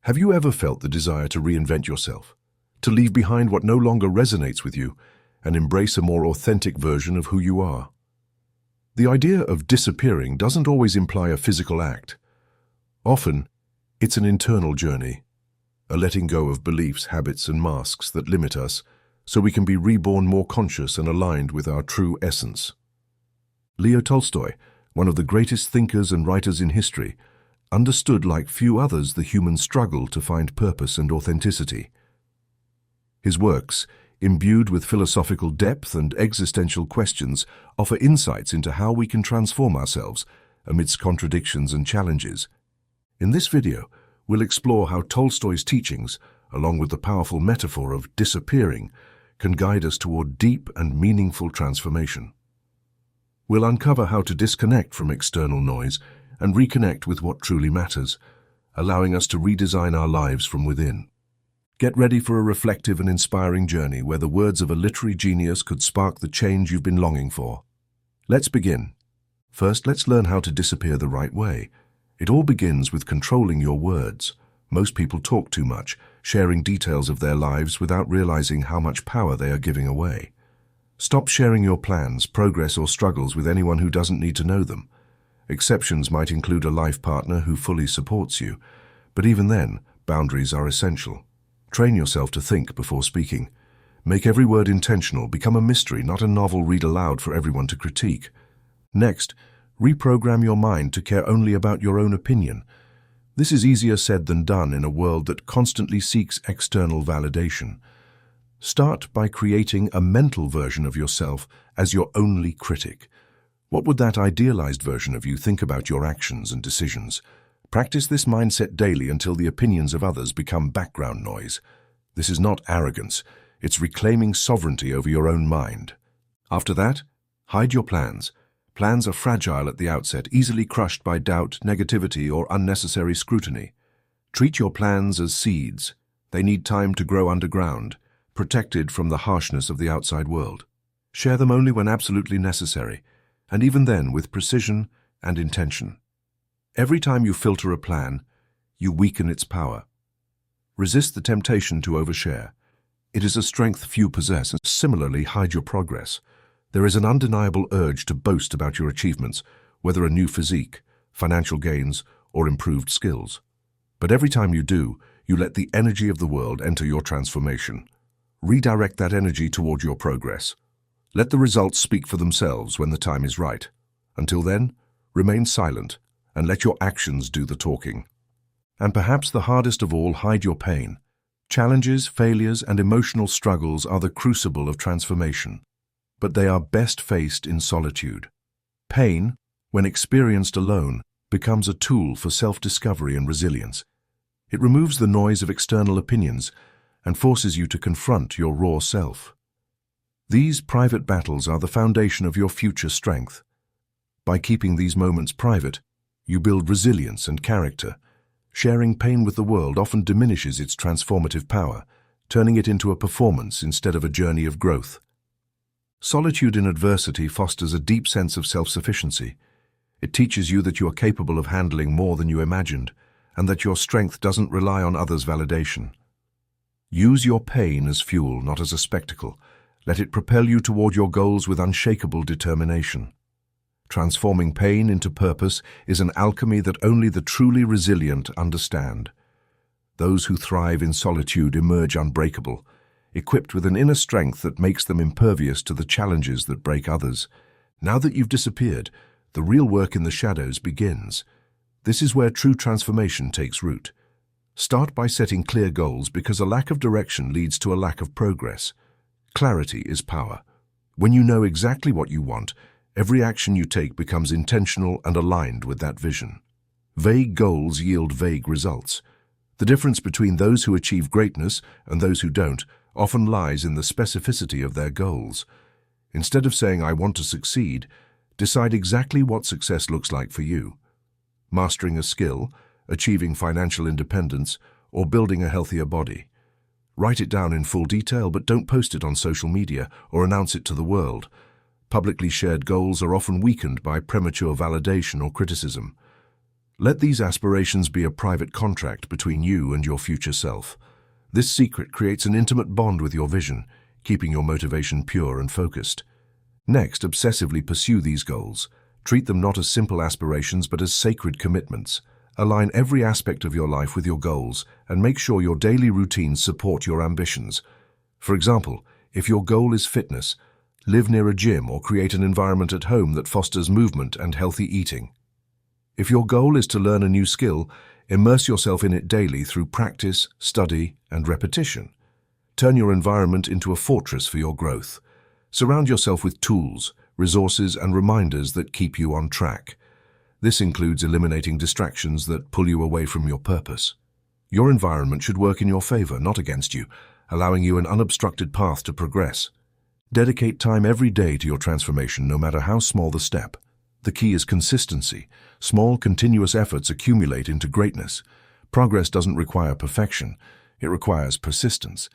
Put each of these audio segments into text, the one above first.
Have you ever felt the desire to reinvent yourself, to leave behind what no longer resonates with you and embrace a more authentic version of who you are? The idea of disappearing doesn't always imply a physical act. Often, it's an internal journey, a letting go of beliefs, habits, and masks that limit us so we can be reborn more conscious and aligned with our true essence. León Tolstoy, one of the greatest thinkers and writers in history, understood like few others the human struggle to find purpose and authenticity. His works, imbued with philosophical depth and existential questions, offer insights into how we can transform ourselves amidst contradictions and challenges. In this video, we'll explore how Tolstoy's teachings, along with the powerful metaphor of disappearing, can guide us toward deep and meaningful transformation. We'll uncover how to disconnect from external noise and reconnect with what truly matters, allowing us to redesign our lives from within. Get ready for a reflective and inspiring journey where the words of a literary genius could spark the change you've been longing for. Let's begin. First, let's learn how to disappear the right way. It all begins with controlling your words. Most people talk too much, sharing details of their lives without realizing how much power they are giving away. Stop sharing your plans, progress, or struggles with anyone who doesn't need to know them. Exceptions might include a life partner who fully supports you, but even then, boundaries are essential. Train yourself to think before speaking. Make every word intentional, become a mystery, not a novel read aloud for everyone to critique. Next, reprogram your mind to care only about your own opinion. This is easier said than done in a world that constantly seeks external validation. Start by creating a mental version of yourself as your only critic. What would that idealized version of you think about your actions and decisions? Practice this mindset daily until the opinions of others become background noise. This is not arrogance, it's reclaiming sovereignty over your own mind. After that, hide your plans. Plans are fragile at the outset, easily crushed by doubt, negativity, or unnecessary scrutiny. Treat your plans as seeds. They need time to grow underground, protected from the harshness of the outside world. Share them only when absolutely necessary, and even then with precision and intention. Every time you filter a plan, you weaken its power. Resist the temptation to overshare. It is a strength few possess, and similarly hide your progress. There is an undeniable urge to boast about your achievements, whether a new physique, financial gains, or improved skills. But every time you do, you let the energy of the world enter your transformation. Redirect that energy toward your progress. Let the results speak for themselves when the time is right. Until then, remain silent and let your actions do the talking. And perhaps the hardest of all, hide your pain. Challenges, failures, and emotional struggles are the crucible of transformation, but they are best faced in solitude. Pain, when experienced alone, becomes a tool for self-discovery and resilience. It removes the noise of external opinions and forces you to confront your raw self. These private battles are the foundation of your future strength. By keeping these moments private, you build resilience and character. Sharing pain with the world often diminishes its transformative power, turning it into a performance instead of a journey of growth. Solitude in adversity fosters a deep sense of self-sufficiency. It teaches you that you are capable of handling more than you imagined, and that your strength doesn't rely on others' validation. Use your pain as fuel, not as a spectacle. Let it propel you toward your goals with unshakable determination. Transforming pain into purpose is an alchemy that only the truly resilient understand. Those who thrive in solitude emerge unbreakable, equipped with an inner strength that makes them impervious to the challenges that break others. Now that you've disappeared, the real work in the shadows begins. This is where true transformation takes root. Start by setting clear goals, because a lack of direction leads to a lack of progress. Clarity is power. When you know exactly what you want, every action you take becomes intentional and aligned with that vision. Vague goals yield vague results. The difference between those who achieve greatness and those who don't often lies in the specificity of their goals. Instead of saying, "I want to succeed," decide exactly what success looks like for you. Mastering a skill, achieving financial independence, or building a healthier body. Write it down in full detail, but don't post it on social media or announce it to the world. Publicly shared goals are often weakened by premature validation or criticism. Let these aspirations be a private contract between you and your future self. This secret creates an intimate bond with your vision, keeping your motivation pure and focused. Next, obsessively pursue these goals. Treat them not as simple aspirations but as sacred commitments. Align every aspect of your life with your goals and make sure your daily routines support your ambitions. For example, if your goal is fitness, live near a gym or create an environment at home that fosters movement and healthy eating. If your goal is to learn a new skill, immerse yourself in it daily through practice, study, and repetition. Turn your environment into a fortress for your growth. Surround yourself with tools, resources, and reminders that keep you on track. This includes eliminating distractions that pull you away from your purpose. Your environment should work in your favor, not against you, allowing you an unobstructed path to progress. Dedicate time every day to your transformation, no matter how small the step. The key is consistency. Small, continuous efforts accumulate into greatness. Progress doesn't require perfection. It requires persistence.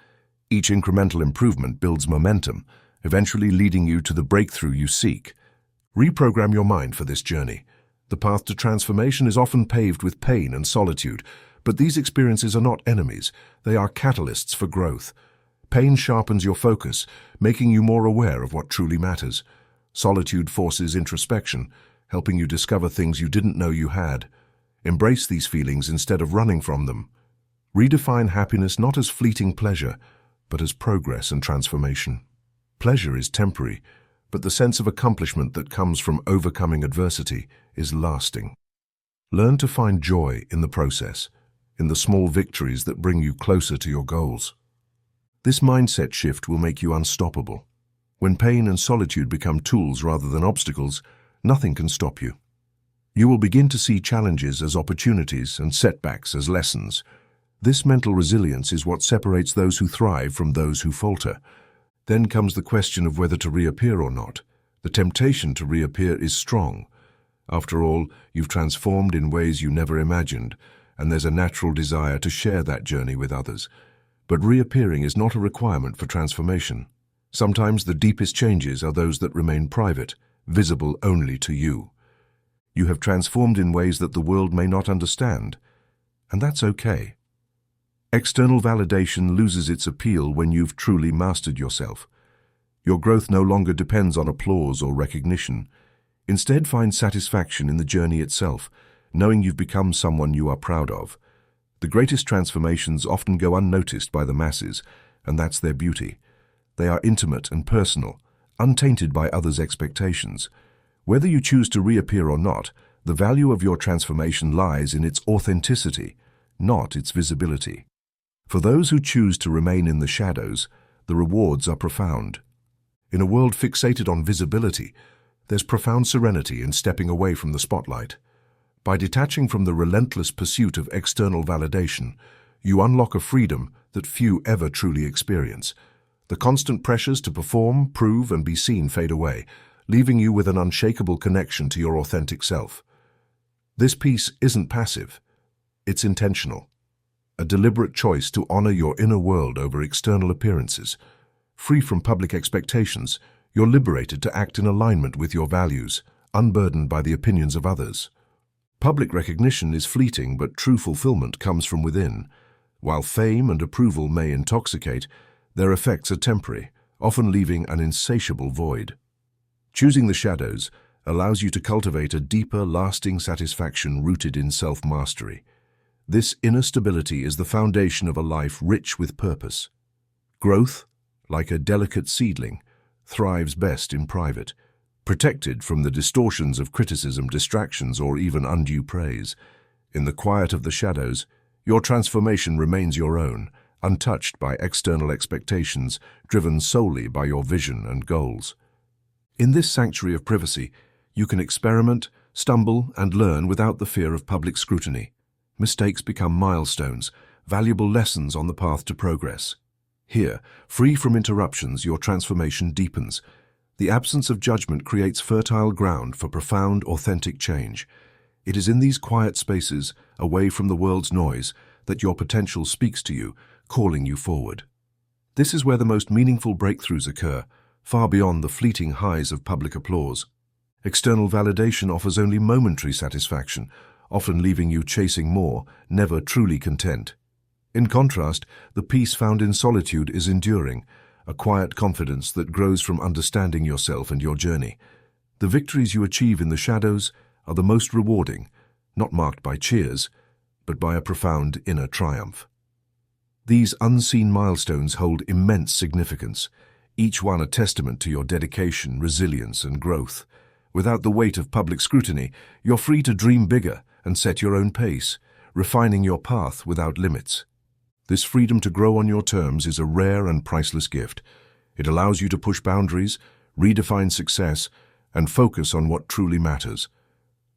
Each incremental improvement builds momentum, eventually leading you to the breakthrough you seek. Reprogram your mind for this journey. The path to transformation is often paved with pain and solitude, but these experiences are not enemies. They are catalysts for growth. Pain sharpens your focus, making you more aware of what truly matters. Solitude forces introspection, helping you discover things you didn't know you had. Embrace these feelings instead of running from them. Redefine happiness not as fleeting pleasure, but as progress and transformation. Pleasure is temporary, but the sense of accomplishment that comes from overcoming adversity is lasting. Learn to find joy in the process, in the small victories that bring you closer to your goals. This mindset shift will make you unstoppable. When pain and solitude become tools rather than obstacles, nothing can stop you. You will begin to see challenges as opportunities and setbacks as lessons. This mental resilience is what separates those who thrive from those who falter. Then comes the question of whether to reappear or not. The temptation to reappear is strong. After all, you've transformed in ways you never imagined, and there's a natural desire to share that journey with others. But reappearing is not a requirement for transformation. Sometimes the deepest changes are those that remain private, visible only to you. You have transformed in ways that the world may not understand, and that's okay. External validation loses its appeal when you've truly mastered yourself. Your growth no longer depends on applause or recognition. Instead, find satisfaction in the journey itself, knowing you've become someone you are proud of. The greatest transformations often go unnoticed by the masses, and that's their beauty. They are intimate and personal, untainted by others' expectations. Whether you choose to reappear or not, the value of your transformation lies in its authenticity, not its visibility. For those who choose to remain in the shadows, the rewards are profound. In a world fixated on visibility, there's profound serenity in stepping away from the spotlight. By detaching from the relentless pursuit of external validation, you unlock a freedom that few ever truly experience. The constant pressures to perform, prove, and be seen fade away, leaving you with an unshakable connection to your authentic self. This peace isn't passive, it's intentional. A deliberate choice to honor your inner world over external appearances. Free from public expectations, you're liberated to act in alignment with your values, unburdened by the opinions of others. Public recognition is fleeting, but true fulfillment comes from within. While fame and approval may intoxicate, their effects are temporary, often leaving an insatiable void. Choosing the shadows allows you to cultivate a deeper, lasting satisfaction rooted in self-mastery. This inner stability is the foundation of a life rich with purpose. Growth, like a delicate seedling, thrives best in private, protected from the distortions of criticism, distractions, or even undue praise. In the quiet of the shadows, your transformation remains your own, untouched by external expectations, driven solely by your vision and goals. In this sanctuary of privacy, you can experiment, stumble, and learn without the fear of public scrutiny. Mistakes become milestones, valuable lessons on the path to progress. Here, free from interruptions, your transformation deepens. The absence of judgment creates fertile ground for profound, authentic change. It is in these quiet spaces, away from the world's noise, that your potential speaks to you, calling you forward. This is where the most meaningful breakthroughs occur, far beyond the fleeting highs of public applause. External validation offers only momentary satisfaction, often leaving you chasing more, never truly content. In contrast, the peace found in solitude is enduring, a quiet confidence that grows from understanding yourself and your journey. The victories you achieve in the shadows are the most rewarding, not marked by cheers, but by a profound inner triumph. These unseen milestones hold immense significance, each one a testament to your dedication, resilience, and growth. Without the weight of public scrutiny, you're free to dream bigger and set your own pace, refining your path without limits. This freedom to grow on your terms is a rare and priceless gift. It allows you to push boundaries, redefine success, and focus on what truly matters.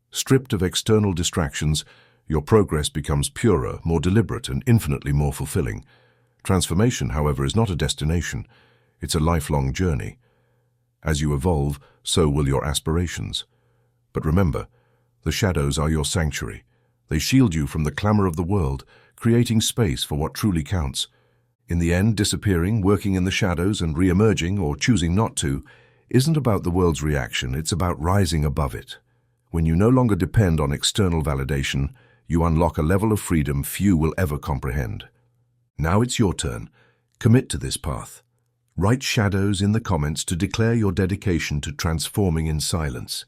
Stripped of external distractions, your progress becomes purer, more deliberate, and infinitely more fulfilling. Transformation, however, is not a destination. It's a lifelong journey. As you evolve, so will your aspirations. But remember, the shadows are your sanctuary. They shield you from the clamor of the world, creating space for what truly counts. In the end, disappearing, working in the shadows, and re-emerging, or choosing not to, isn't about the world's reaction, it's about rising above it. When you no longer depend on external validation, you unlock a level of freedom few will ever comprehend. Now it's your turn. Commit to this path. Write shadows in the comments to declare your dedication to transforming in silence.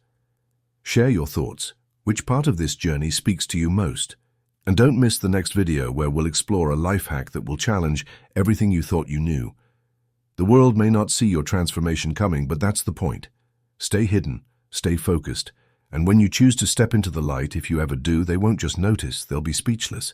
Share your thoughts. Which part of this journey speaks to you most? And don't miss the next video where we'll explore a life hack that will challenge everything you thought you knew. The world may not see your transformation coming, but that's the point. Stay hidden, stay focused, and when you choose to step into the light, if you ever do, they won't just notice, they'll be speechless.